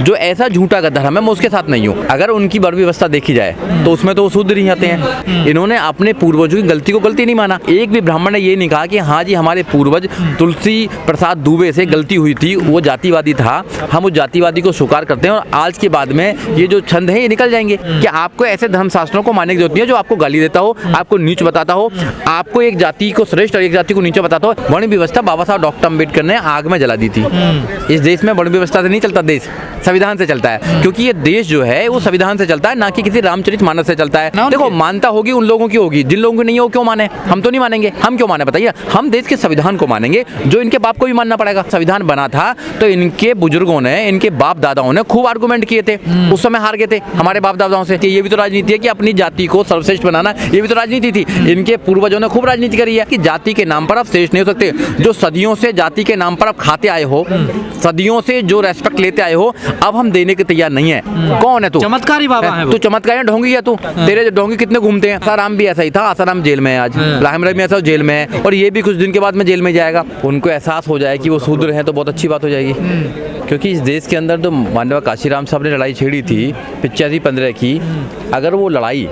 जो ऐसा झूठा धर्म है मैं उसके साथ नहीं हूँ। अगर उनकी वर्ण व्यवस्था देखी जाए तो उसमें तो वो शूद्र ही आते हैं। इन्होंने अपने पूर्वजों की गलती को गलती नहीं माना। एक भी ब्राह्मण ने ये नहीं कहा कि हाँ जी हमारे पूर्वज तुलसी प्रसाद दुबे से गलती हुई थी, वो जातिवादी था, हम उस जातिवादी को स्वीकार करते हैं और आज के बाद में ये जो छंद है ये निकल जाएंगे। कि आपको ऐसे धर्मशास्त्रों को मानने की जरूरत नहीं है जो आपको गाली देता हो, आपको नीच बताता हो, आपको एक जाति को श्रेष्ठ और एक जाति को नीचे बताता हो। वर्ण व्यवस्था बाबा साहब डॉक्टर अम्बेडकर ने आग में जला दी थी। इस देश में वर्ण व्यवस्था से नहीं चलता, देश संविधान से चलता है। क्योंकि ये देश जो है वो संविधान से चलता है, ना कि किसी रामचरितमानस से चलता है। देखो मानता होगी उन लोगों की होगी, जिन लोगों की नहीं है वो क्यों माने? हम तो नहीं मानेंगे। हम क्यों माने बताइए? हम देश के संविधान को मानेंगे जो इनके बाप को भी मानना पड़ेगा। संविधान बना था तो इनके बुजुर्गों ने, इनके बाप दादाओं ने खूब आर्गुमेंट किए थे, उस समय हार गए थे हमारे बाप दादाओं से। ये भी तो राजनीति है कि अपनी जाति को सर्वश्रेष्ठ बनाना, ये भी तो राजनीति थी। इनके पूर्वजों ने खूब राजनीति करी है कि जाति के नाम पर आप श्रेष्ठ नहीं हो सकते। जो सदियों से जाति के नाम पर आप खाते आए हो, सदियों से जो रेस्पेक्ट लेते आए हो, अब हम देने के तैयार नहीं है। कौन है तू? चमत्कारी बाबा है वो। तू चमत्कारी है, ढोंगी है तू। तेरे ढोंगी कितने घूमते हैं। आसाराम भी ऐसा ही था, आसाराम जेल में है आज, राम रहीम ऐसा जेल में है और ये भी कुछ दिन के बाद में जेल में जाएगा। उनको एहसास हो जाए कि वो शूद्र हैं तो बहुत अच्छी बात हो जाएगी। क्योंकि इस देश के अंदर तो माननीय काशीराम साहब ने लड़ाई छेड़ी थी 85-15 की, अगर वो लड़ाई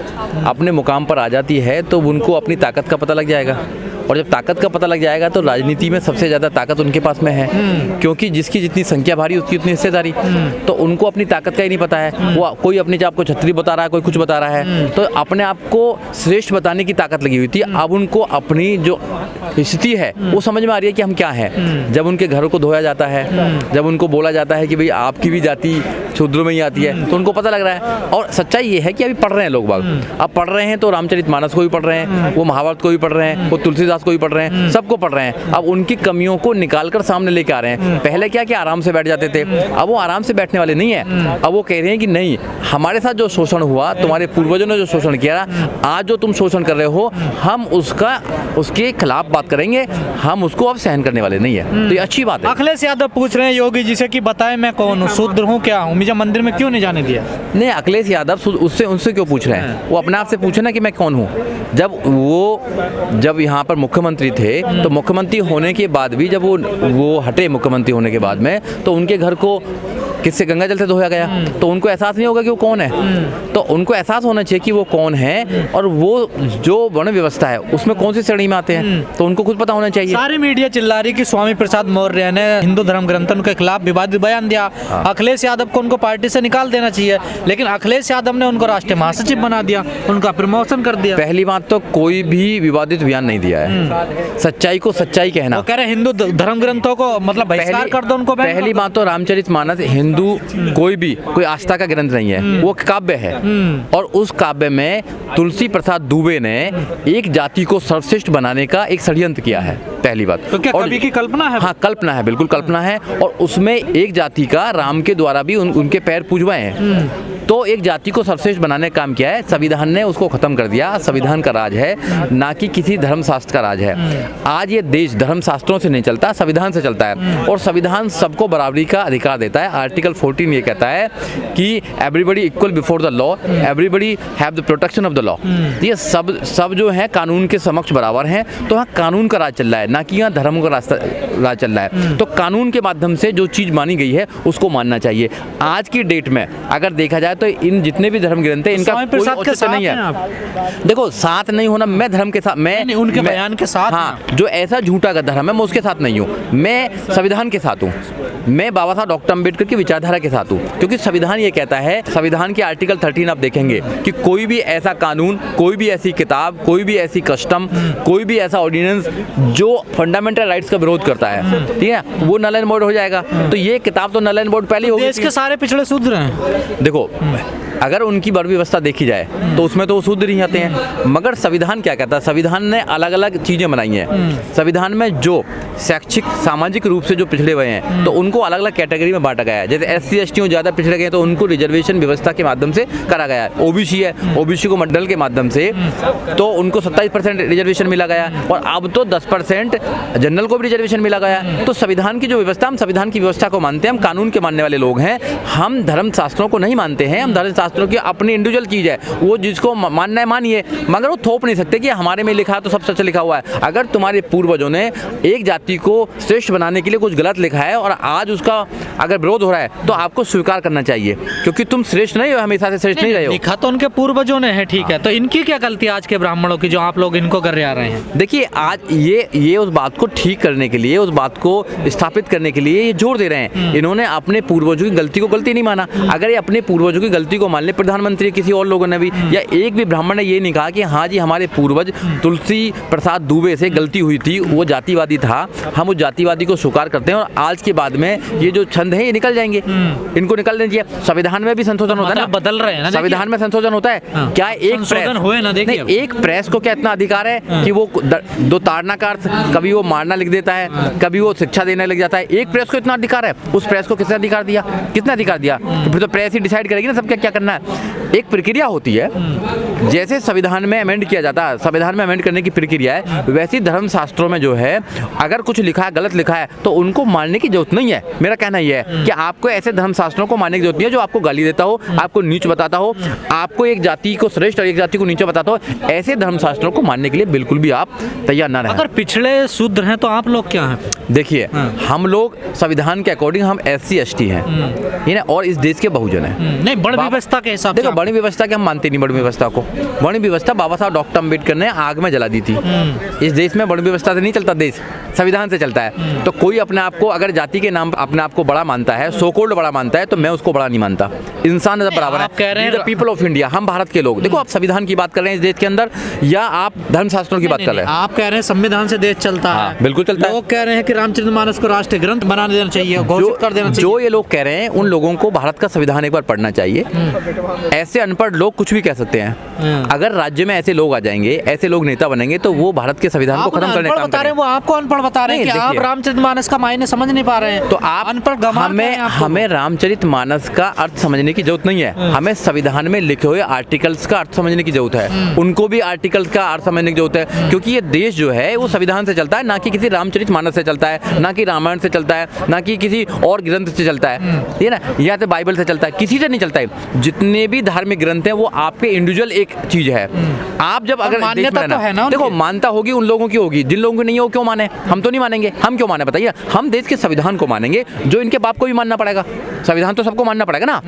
अपने मुकाम पर आ जाती है तो उनको अपनी ताकत का पता लग जाएगा। और जब ताकत का पता लग जाएगा तो राजनीति में सबसे ज़्यादा ताकत उनके पास में है। क्योंकि जिसकी जितनी संख्या भारी उसकी उतनी हिस्सेदारी। तो उनको अपनी ताकत का ही नहीं पता है। वो कोई अपने आप को छत्री बता रहा है, कोई कुछ बता रहा है, तो अपने आप को श्रेष्ठ बताने की ताकत लगी हुई थी। अब उनको अपनी जो स्थिति है वो समझ में आ रही है कि हम क्या हैं। जब उनके घरों को धोया जाता है, जब उनको बोला जाता है कि भाई आपकी भी जाति शूद्रों में ही आती है, तो उनको पता लग रहा है। और सच्चाई ये है कि अभी पढ़ रहे हैं लोग बाग। अब पढ़ रहे हैं तो रामचरितमानस को भी पढ़ रहे हैं, वो महाभारत को भी पढ़ रहे हैं, वो तुलसीदास को भी पढ़ रहे हैं, सबको पढ़ रहे हैं। अब उनकी कमियों को निकालकर सामने लेके आ रहे हैं। पहले क्या कि आराम से बैठ जाते थे, अब वो आराम से बैठने वाले नहीं है। अब वो कह रहे हैं कि नहीं, हमारे साथ जो शोषण हुआ, तुम्हारे पूर्वजों ने जो शोषण किया, आज जो तुम शोषण कर रहे हो, हम उसके खिलाफ बात करेंगे, हम उसको अब सहन करने वाले नहीं है। तो ये अच्छी बात है। अखिलेश यादव पूछ रहे हैं योगी जी से कि बताएं मैं कौन हूँ, शूद्र हूँ, क्या हूँ, मुझे मंदिर में क्यों नहीं जाने दिया? नहीं, अखिलेश यादव उनसे क्यों पूछ रहे हैं? वो अपने आप से पूछे ना कि मैं कौन हूँ। जब यहाँ पर मुख्यमंत्री थे तो मुख्यमंत्री होने के बाद भी जब वो हटे मुख्यमंत्री होने के बाद में, तो उनके घर को किससे गंगा जल से धोया गया, तो उनको एहसास नहीं होगा कि वो कौन है। तो उनको एहसास होना चाहिए कि वो कौन है और वो जो वर्ण व्यवस्था है उसमें कौन सी श्रेणी में आते हैं, तो उनको खुद पता होना चाहिए। सारी मीडिया चिल्ला रही कि स्वामी प्रसाद मौर्य ने हिंदू धर्म ग्रंथन के खिलाफ विवादित बयान दिया। अखिलेश यादव को उनको पार्टी से निकाल देना चाहिए, लेकिन अखिलेश यादव ने उनको राष्ट्रीय महासचिव बना दिया, उनका प्रमोशन कर दिया। पहली बात तो कोई भी विवादित बयान नहीं दिया है। सच्चाई को सच्चाई कहना। वो कह रहे हिंदू धर्म ग्रंथों को मतलब बहिष्कार कर दो उनको। पहली बात तो रामचरितमानस हिंदू कोई आस्था का ग्रंथ नहीं है, वो काव्य है। और उस काव्य में तुलसी प्रसाद दुबे ने एक जाति को सर्वश्रेष्ठ बनाने का एक षड्यंत्र किया है। पहली बात तो क्या कवि की कल्पना है? हाँ, कल्पना है, बिल्कुल कल्पना है। और उसमें एक जाति का राम के द्वारा भी उनके पैर पूजवाए हैं। तो एक जाति को सर्वश्रेष्ठ बनाने का काम किया है। संविधान ने उसको खत्म कर दिया। संविधान का राज है, ना कि किसी धर्मशास्त्र का राज है। आज ये देश धर्मशास्त्रों से नहीं चलता, संविधान से चलता है। और संविधान सबको बराबरी का अधिकार देता है। आर्टिकल 14 ये कहता है कि everybody equal before the law, everybody have the protection of the law. ये सब जो है कानून के समक्ष बराबर हैं। तो यहाँ कानून का राज चल रहा है, ना कि यहाँ धर्म का राज चल रहा है। तो कानून के माध्यम से जो चीज़ मानी गई है उसको मानना चाहिए। आज की डेट में अगर देखा जाए तो इन जितने भी धर्म ग्रंथ हैं इनका कोई औचित्य नहीं है। देखो, साथ नहीं होना, मैं धर्म के साथ, मैं उनके बयान के साथ, हाँ, जो ऐसा झूठा का धर्म है मैं उसके साथ नहीं हूँ। मैं संविधान के साथ हूँ, मैं बाबा साहब डॉक्टर अम्बेडकर की विचारधारा के साथ हूँ। क्योंकि संविधान ये कहता है, संविधान के आर्टिकल 13 आप देखेंगे कि कोई भी ऐसा कानून, कोई भी ऐसी किताब, कोई भी ऐसी कस्टम, कोई भी ऐसा ऑर्डिनेंस जो फंडामेंटल राइट्स का विरोध करता है, ठीक है, वो नल एंड वॉइड हो जाएगा। तो ये किताब तो नल एंड वॉइड पहले ही होगी। देश के सारे पिछड़े शूद्र हैं। देखो, अगर उनकी वर्ण व्यवस्था देखी जाए तो उसमें तो वो शूद्र ही आते हैं। मगर संविधान क्या कहता है? संविधान ने अलग अलग चीज़ें बनाई हैं। संविधान में जो शैक्षिक सामाजिक रूप से जो पिछड़े हुए हैं तो उनको अलग अलग कैटेगरी में बांटा गया है। जैसे SC ST ज़्यादा पिछड़े गए तो उनको रिजर्वेशन व्यवस्था के माध्यम से करा गया है। OBC है, OBC को मंडल के माध्यम से तो उनको 27% रिजर्वेशन मिला गया, और अब तो 10% जनरल को भी रिजर्वेशन मिला गया। तो संविधान की जो व्यवस्था, हम संविधान की व्यवस्था को मानते हैं, हम कानून के मानने वाले लोग हैं। हम धर्म शास्त्रों को नहीं मानते हैं। हम धर्म शास्त्रों की अपनी इंडिविजुअल चीज़ है, वो जिसको मानना है मानिए, मगर वो थोप नहीं सकते कि हमारे में लिखा है तो सब सच लिखा हुआ है। अगर तुम्हारे पूर्वजों ने एक जाति को श्रेष्ठ बनाने के लिए कुछ गलत लिखा है और आज उसका अगर विरोध हो रहा है तो आपको स्वीकार करना चाहिए, क्योंकि तुम श्रेष्ठ नहीं हो, हमेशा से श्रेष्ठ नहीं रहे हो। लिखा तो उनके पूर्वजों ने है, ठीक है, तो इनकी क्या गलती आज के ब्राह्मणों की जो आप लोग इनको कर आ रहे हैं? देखिए आज ये उस बात को ठीक करने के लिए, उस बात को स्थापित करने के लिए ये जोर दे रहे हैं। इन्होंने अपने पूर्वजों की गलती को गलती नहीं माना। अगर ये अपने पूर्वजों की गलती को मान ले, प्रधानमंत्री किसी और लोगों ने भी या एक भी ब्राह्मण ने ये नहीं कहा कि हाँ जी हमारे पूर्वज तुलसी प्रसाद दुबे से गलती हुई थी, वो जातिवादी था, हम उस जातिवादी को स्वीकार करते हैं और आज के बाद में ये जो छंद है ये निकल जाएंगे, इनको निकलने चाहिए। संविधान में भी संशोधन होता है ना, बदल रहे हैं ना, संविधान में संशोधन होता है। क्या एक प्रेस हुए ना, देखिए एक प्रेस को क्या इतना अधिकार है कि वो दो ताड़ना का अर्थ कभी वो मारना लिख देता है, कभी वो शिक्षा देने लग जाता है। एक प्रेस को इतना अधिकार है, उस प्रेस को किसने अधिकार दिया, कितना अधिकार दिया? तो फिर तो प्रेस ही डिसाइड करेगी ना सब क्या करना है। एक प्रक्रिया होती है, जैसे संविधान में अमेंड किया जाता है, संविधान में अमेंड करने की प्रक्रिया है, वैसी धर्म शास्त्रों में जो है अगर कुछ लिखा है गलत लिखा है तो उनको मानने की जरूरत नहीं है। मेरा कहना यह है कि आपको ऐसे धर्म शास्त्रों को मानने की जरूरत नहीं है जो आपको गाली देता हो, आपको नीच बताता हो, आपको एक जाति को श्रेष्ठ और एक जाति को नीचे बताता हो। ऐसे धर्म शास्त्रों को मानने के लिए बिल्कुल भी आप तैयार ना रहें। अगर पिछड़े शूद्र हैं तो आप लोग क्या हैं? देखिए हम लोग संविधान के अकॉर्डिंग हम SC ST हैं, ये ना, और इस देश के बहुजन हैं। नहीं, बड़ी व्यवस्था के हिसाब से देखो बड़ी व्यवस्था के हम मानते नहीं, बड़ी व्यवस्था को, बड़ी व्यवस्था बाबा साहब डॉक्टर अम्बेडकर ने आग में जला दी थी। इस देश में बड़ी व्यवस्था से नहीं चलता देश, संविधान से चलता है। तो कोई अपने आप को अगर जाति के नाम अपने आप को बड़ा मानता है, सो कॉल्ड बड़ा मानता है, तो मैं उसको बड़ा नहीं मानता। इंसान बराबर है, द पीपल ऑफ इंडिया, हम भारत के लोग। देखो आप संविधान की बात कर रहे हैं इस देश के अंदर, या आप धर्मशास्त्रों की बात कर रहे हैं? आप कह रहे हैं संविधान से देश चलता है, बिल्कुल चलता है। लोग कह रहे हैं कि रामचरितमानस को राष्ट्रीय ग्रंथ बना देना चाहिए, घोषित कर देना चाहिए। जो ये लोग कह रहे हैं उन लोगों को भारत का संविधान एक बार पढ़ना चाहिए। ऐसे अनपढ़ लोग कुछ भी कह सकते हैं। अगर राज्य में ऐसे लोग आ जाएंगे, ऐसे लोग नेता बनेंगे, तो वो भारत के संविधान को खत्म करने का काम करेंगे। वो आपको अनपढ़ बता रहे हैं कि आप रामचरितमानस का मायने समझ नहीं पा रहे हैं। तो आप अनपढ़ हमें रामचरितमानस का अर्थ समझने की जरूरत नहीं है, हमें संविधान में लिखे हुए आर्टिकल्स का अर्थ समझने की जरूरत है। उनको भी आर्टिकल्स का अर्थ समझने की जरूरत है, क्योंकि ये देश जो है वो संविधान से चलता है, ना कि किसी रामचरितमानस से चलता है, ना कि रामायण से चलता है, ना कि किसी और ग्रंथ से चलता है, ये ना, या तो बाइबल से चलता है, किसी से नहीं चलता है। जितने भी धार्मिक ग्रंथ हैं वो आपके इंडिविजुअल एक चीज है। आप जब अगर मान्यता तो है ना, देखो मानता होगी उन लोगों की होगी, जिन लोगों की नहीं हो क्यों माने? हम तो नहीं मानेंगे, हम क्यों माने बताइए? हम देश के संविधान को मानेंगे, जो इनके बाप को भी मानना पड़ेगा। संविधान तो सबको मानना पड़ेगा ना।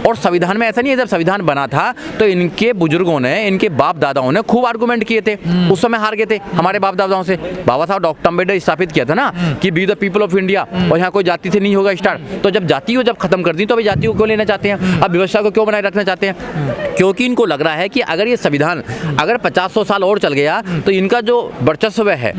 और संविधान में ऐसा नहीं है, जब संविधान बना था तो इनके बुजुर्गों ने, इनके बाप दादाओं ने खूब आर्गुमेंट किए थे, उस समय हार गए थे हमारे बाप दादाओं से। बाबा साहब डॉक्टर अम्बेडकर स्थापित किया था ना कि be the people of India, और यहाँ कोई जाति से नहीं होगा स्टार्ट। तो जब जाति को जब खत्म कर दी तो अभी जाति को क्यों लेना चाहते हैं? अब व्यवस्था को क्यों बनाए रखना चाहते हैं? क्योंकि इनको लग रहा है कि अगर ये संविधान अगर 50-100 साल और चल गया तो इनका जो वर्चस्व है,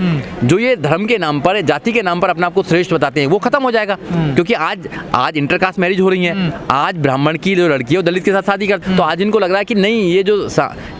जो ये धर्म के नाम पर, जाति के नाम पर अपने आप को श्रेष्ठ बताते हैं, वो खत्म हो जाएगा। क्योंकि आज इंटरकास्ट मैरिज हो रही है, आज ब्राह्मण की जो लड़की है वो दलित के साथ शादी करती, तो आज इनको लग रहा है कि नहीं, ये जो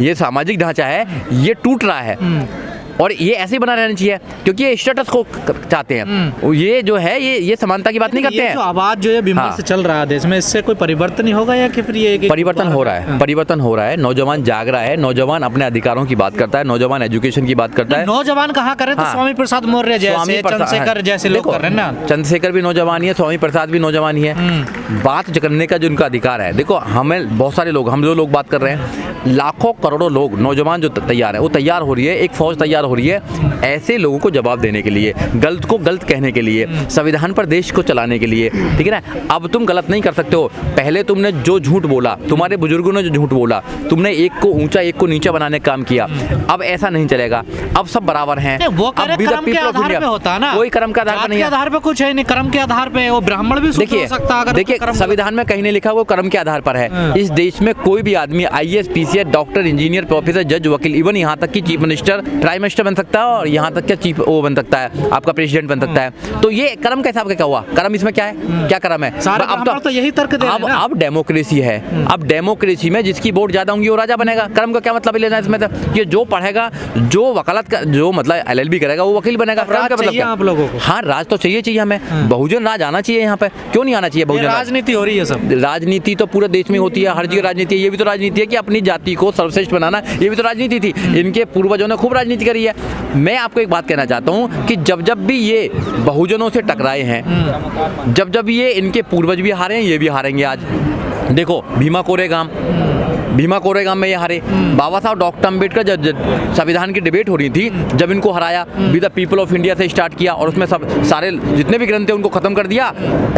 ये सामाजिक ढांचा है ये टूट रहा है और ये ऐसे ही बना रहना चाहिए, क्योंकि ये स्टेटस को चाहते हैं। ये जो है ये समानता की बात नहीं करते हैं। जो आवाज जो है बीमार से चल रहा है देश में, इससे कोई परिवर्तन ही होगा या कि फिर ये परिवर्तन हो रहा है? परिवर्तन हो रहा है, नौजवान जाग रहा है, नौजवान अपने अधिकारों की बात करता है, नौजवान एजुकेशन की बात करता है। नौजवान कहाँ करे तो स्वामी प्रसाद मौर्य जैसे, चंद्रशेखर जैसे लोग कर रहे हैं ना। चंद्रशेखर भी नौजवान ही है, स्वामी प्रसाद भी नौजवान ही है। बात करने का जो उनका अधिकार है। देखो हमें बहुत सारे लोग, हम जो लोग बात कर रहे हैं, लाखों करोड़ों लोग नौजवान जो तैयार है, वो तैयार हो रही है, एक फौज तैयार हो रही है ऐसे लोगों को जवाब देने के लिए, गलत को गलत कहने के लिए, संविधान पर देश को चलाने के लिए, ठीक है ना। अब तुम गलत नहीं कर सकते हो। पहले तुमने जो झूठ बोला, तुम्हारे बुजुर्गों ने जो झूठ बोला, तुमने एक को ऊंचा एक को नीचा बनाने का काम किया। अब ऐसा नहीं चलेगा, अब सब बराबर हैं। वो कर्म के आधार पे होता है ना, कोई कर्म के आधार पर नहीं है, आधार पे कुछ है नहीं, कर्म के आधार पे वो ब्राह्मण भी सुख हो सकता है। देखिए संविधान में कहीं नहीं लिखा वो कर्म के आधार पर है। इस देश में कोई भी आदमी IAS PCS doctor engineer professor जज वकील इवन यहाँ तक कि चीफ मिनिस्टर प्राइम मिनिस्टर बन सकता है, और यहाँ तक क्या चीफ वो बन सकता है, आपका प्रेसिडेंट बन सकता है। तो ये कर्म के हिसाब से क्या हुआ? कर्म इसमें क्या है? क्या कर्म है? अब तो यही तर्क दे रहे हैं ना। अब डेमोक्रेसी है, अब डेमोक्रेसी में जिसकी वोट ज्यादा होंगी वो राजा बनेगा। कर्म का क्या मतलब लेना है इसमें? ये जो पढ़ेगा, जो वकालत का, जो मतलब LLB करेगा वो वकील बनेगा। कर्म का मतलब आप लोगों को? हाँ, राज तो चाहिए हमें, बहुजन राज आना चाहिए यहाँ पे। क्यों नहीं आना चाहिए? बहुजन राजनीति हो रही है सब, राजनीति तो पूरे देश में होती है, हर जगह राजनीति है। ये भी तो राजनीति है कि अपनी जाति को सर्वश्रेष्ठ बनाना, ये भी तो राजनीति थी। इनके पूर्वजों ने खूब राजनीति करी है। मैं आपको एक बात कहना चाहता हूँ कि जब जब भी ये बहुजनों से टकराए हैं, जब जब ये इनके पूर्वज भी हारे हैं, ये भी हारेंगे। आज देखो भीमा कोरेगाम, भीमा कोरेगांव में ये हारे। बाबा साहब डॉक्टर अम्बेडकर जब संविधान की डिबेट हो रही थी, जब इनको हराया, we the people of India से स्टार्ट किया और उसमें सब सारे जितने भी ग्रंथ थे उनको खत्म कर दिया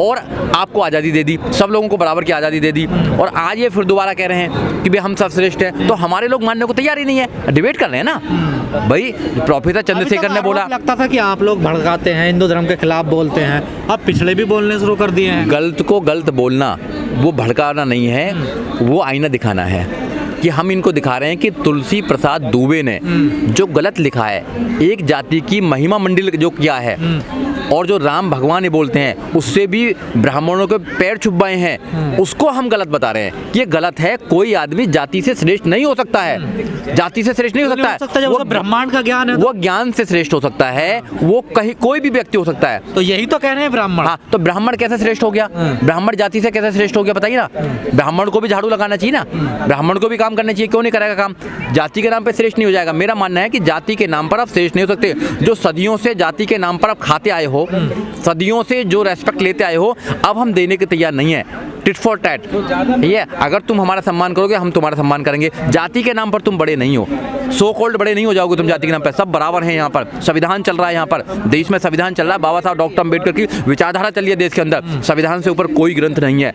और आपको आज़ादी दे दी, सब लोगों को बराबर की आज़ादी दे दी। और आज ये फिर दोबारा कह रहे हैं कि भाई हम सर्वश्रेष्ठ हैं, तो हमारे लोग मानने को तैयार ही नहीं है। डिबेट कर रहे हैं ना भाई। प्रोफेसर चंद्रशेखर ने बोला, लगता था कि आप लोग भड़काते हैं, हिंदू धर्म के खिलाफ बोलते हैं, अब पिछले भी बोलने शुरू कर दिए हैं। गलत को गलत बोलना वो भड़काना नहीं है, वो आईना दिखाना है कि हम इनको दिखा रहे हैं कि तुलसी प्रसाद दुबे ने जो गलत लिखा है, एक जाति की महिमा मंडिल जो किया है और जो राम भगवान ये बोलते हैं उससे भी ब्राह्मणों के पैर छुपाए हैं, उसको हम गलत बता रहे हैं कि ये गलत है। कोई आदमी जाति से श्रेष्ठ नहीं हो सकता है, जाति से श्रेष्ठ नहीं हो सकता है। वो ब्रह्मांड का ज्ञान है, वो ज्ञान से श्रेष्ठ हो सकता है, वो कहीं कोई भी व्यक्ति हो सकता है। तो यही तो कह रहे हैं ब्राह्मण। हाँ, तो ब्राह्मण कैसे श्रेष्ठ हो गया? ब्राह्मण जाति से कैसे श्रेष्ठ हो गया बताइए ना। ब्राह्मण को भी झाड़ू लगाना चाहिए ना, ब्राह्मण को भी काम करना चाहिए, क्यों नहीं करेगा काम? जाति के नाम पे श्रेष्ठ नहीं हो जाएगा। मेरा मानना है कि जाति के नाम पर आप श्रेष्ठ नहीं हो सकते। जो सदियों से जाति के नाम पर आप खाते आए हो, सदियों से जो रेस्पेक्ट लेते आए हो, अब हम देने के तैयार नहीं है। टिट फॉर टैट, ये अगर तुम हमारा सम्मान करोगे हम तुम्हारा सम्मान करेंगे। जाति के नाम पर तुम बड़े नहीं हो, सो कॉल्ड बड़े नहीं हो जाओगे तुम जाति के नाम पर। सब बराबर हैं यहाँ पर, संविधान चल रहा है, यहाँ पर देश में संविधान चल रहा है। बाबा साहब डॉक्टर अम्बेडकर की विचारधारा चल रही है देश के अंदर, संविधान से ऊपर कोई ग्रंथ नहीं है।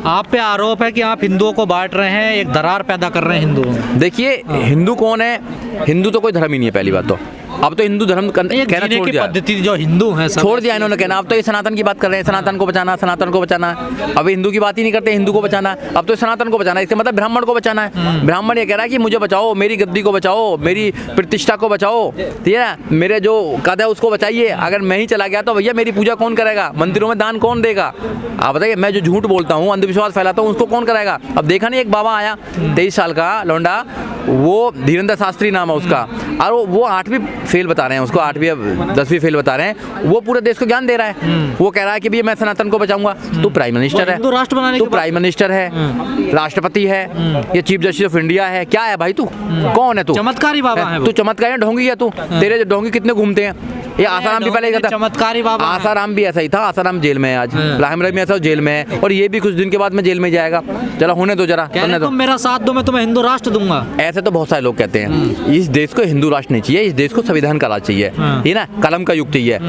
आप पे आरोप है कि आप हिंदुओं को बांट रहे हैं, एक दरार पैदा कर रहे हैं हिंदुओं में। देखिए, हिंदू कौन है? हिंदू तो कोई धर्म ही नहीं है पहली बात तो। अब तो हिंदू धर्म कहना छोड़ दिया, पद्धति जो हिंदू है छोड़ दिया इन्होंने कहना। अब तो ये सनातन की बात कर रहे हैं, सनातन को बचाना, सनातन को बचाना। अब हिंदू की बात ही नहीं करते, हिंदू को बचाना, अब तो सनातन को बचाना। इसका मतलब ब्राह्मण को बचाना है। ब्राह्मण ये कह रहा है कि मुझे बचाओ, मेरी गद्दी को बचाओ, मेरी प्रतिष्ठा को बचाओ, ठीक है, मेरे जो कद है उसको बचाइए। अगर मैं ही चला गया तो भैया मेरी पूजा कौन करेगा? मंदिरों में दान कौन देगा? आप बताइए, मैं जो झूठ बोलता हूँ, अंधविश्वास फैलाता हूँ, उसको कौन कराएगा? अब देखा नहीं, एक बाबा आया 23 साल का लौंडा, वो धीरेन्द्र शास्त्री नाम है उसका, और वो 8वीं फेल बता रहे हैं उसको, 8वीं 10वीं फेल बता रहे हैं। वो पूरे देश को ज्ञान दे रहा है। वो कह रहा है कि भैया मैं सनातन को बचाऊंगा। तू प्राइम मिनिस्टर है, राष्ट्र बनाने तू प्राइम मिनिस्टर है, राष्ट्रपति है, ये चीफ जस्टिस ऑफ इंडिया है, क्या है भाई? तू कौन है? तू चमत्कारी बाबा है। तू चमत्कारी है, ढोंगी है तू। तेरे ढोंगी कितने घूमते हैं? ये आसाराम भी पहले था, चमत्कारी बाबा। आसाराम भी ऐसा ही था, आसाराम जेल में है आज, इब्राहिम भी ऐसा जेल में है, और ये भी कुछ दिन के बाद में जेल में जाएगा। चलो होने दो जरा, तुम मेरा साथ दो, मैं तुम्हें हिंदू राष्ट्र दूंगा। ऐसे तो बहुत सारे लोग कहते हैं। इस देश को हिंदू राष्ट्र नहीं चाहिए, इस देश को संविधान का राज चाहिए, ये ना कलम का युग चाहिए।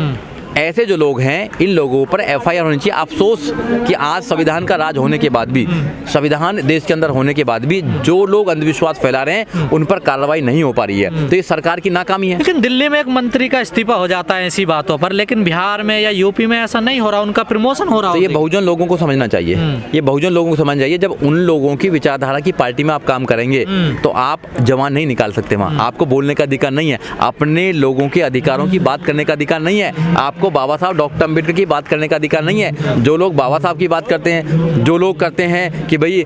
ऐसे जो लोग हैं, इन लोगों पर FIR होनी चाहिए। अफसोस कि आज संविधान का राज होने के बाद भी, संविधान देश के अंदर होने के बाद भी जो लोग अंधविश्वास फैला रहे हैं उन पर कार्रवाई नहीं हो पा रही है। तो ये सरकार की नाकामी है। लेकिन दिल्ली में एक मंत्री का इस्तीफा हो जाता है ऐसी बातों पर, लेकिन बिहार में या यूपी में ऐसा नहीं हो रहा, उनका प्रमोशन हो रहा। तो ये बहुजन लोगों को समझना चाहिए, ये बहुजन लोगों को समझना चाहिए। जब उन लोगों की विचारधारा की पार्टी में आप काम करेंगे तो आप जवान नहीं निकाल सकते वहाँ। आपको बोलने का अधिकार नहीं है, अपने लोगों के अधिकारों की बात करने का अधिकार नहीं है, आपको बाबा साहब डॉक्टर अम्बेडकर की बात करने का अधिकार नहीं है। जो लोग बाबा साहब की बात करते हैं, जो लोग करते हैं कि भाई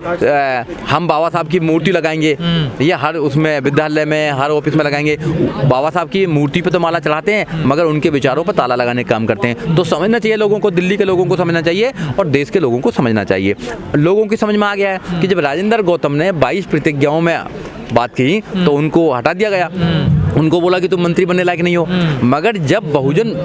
हम बाबा साहब की मूर्ति लगाएंगे, ये हर उसमें विद्यालय में, हर ऑफिस में लगाएंगे, बाबा साहब की मूर्ति पे तो माला चढ़ाते हैं मगर उनके विचारों पर ताला लगाने का काम करते हैं। तो समझना चाहिए लोगों को, दिल्ली के लोगों को समझना चाहिए और देश के लोगों को समझना चाहिए। लोगों की समझ में आ गया है कि जब राजेंद्र गौतम ने 22 प्रतिज्ञाओं में बात की तो उनको हटा दिया गया, उनको बोला कि तुम मंत्री बनने लायक नहीं हो। मगर जब बहुजन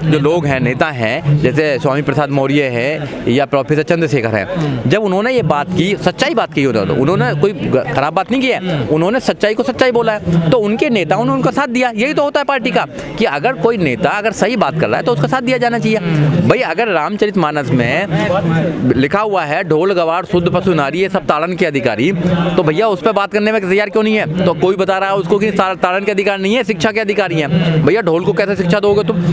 जो लोग हैं, नेता हैं, जैसे स्वामी प्रसाद मौर्य है या प्रोफेसर चंद्रशेखर है, जब उन्होंने ये बात की, सच्चाई बात की, उन्होंने कोई खराब बात नहीं की है, उन्होंने सच्चाई को सच्चाई बोला है, तो उनके नेताओं ने उनका साथ दिया। यही तो होता है पार्टी का कि अगर कोई नेता अगर सही बात कर रहा है तो उसका साथ दिया जाना चाहिए। भाई अगर रामचरितमानस में लिखा हुआ है ढोल गवार शुद्ध पशु नारी ये सब ताड़न के अधिकारी, तो भैया उस पर बात करने में तैयार क्यों नहीं है? तो कोई बता रहा है उसको कि ताड़न के अधिकार नहीं है, शिक्षा के अधिकारी हैं। भैया ढोल को कैसे शिक्षा दोगे तुम?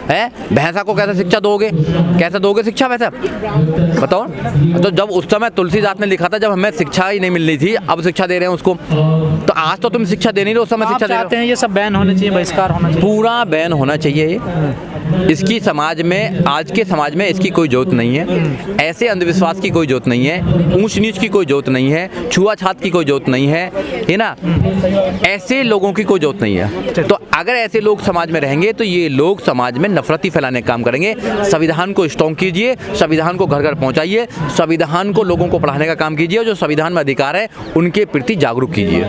है भैंसा को कैसे शिक्षा दोगे? कैसे दोगे शिक्षा वैसे बताओ? तो जब उस समय तुलसीदास ने लिखा था, जब हमें शिक्षा ही नहीं मिल रही थी, अब शिक्षा दे रहे हैं उसको, तो आज तो तुम शिक्षा दे नहीं रहे, उस समय शिक्षा दे रहे हो। ये सब बैन होना चाहिए, बहिष्कार होना चाहिए, पूरा बैन होना चाहिए। इसकी समाज में, आज के समाज में इसकी कोई जरूरत नहीं है। ऐसे अंधविश्वास की कोई जरूरत नहीं है, ऊंच नीच की कोई जरूरत नहीं है, छुआछात की कोई जरूरत नहीं है ना? ऐसे लोगों की कोई जरूरत नहीं है। तो अगर ऐसे लोग समाज में रहेंगे तो ये लोग समाज में नफरती फैलाने का काम करेंगे। संविधान को स्ट्रॉन्ग कीजिए, संविधान को घर घर पहुंचाइए, संविधान को लोगों को पढ़ाने का काम कीजिए, और जो संविधान में अधिकार है उनके प्रति जागरूक कीजिए।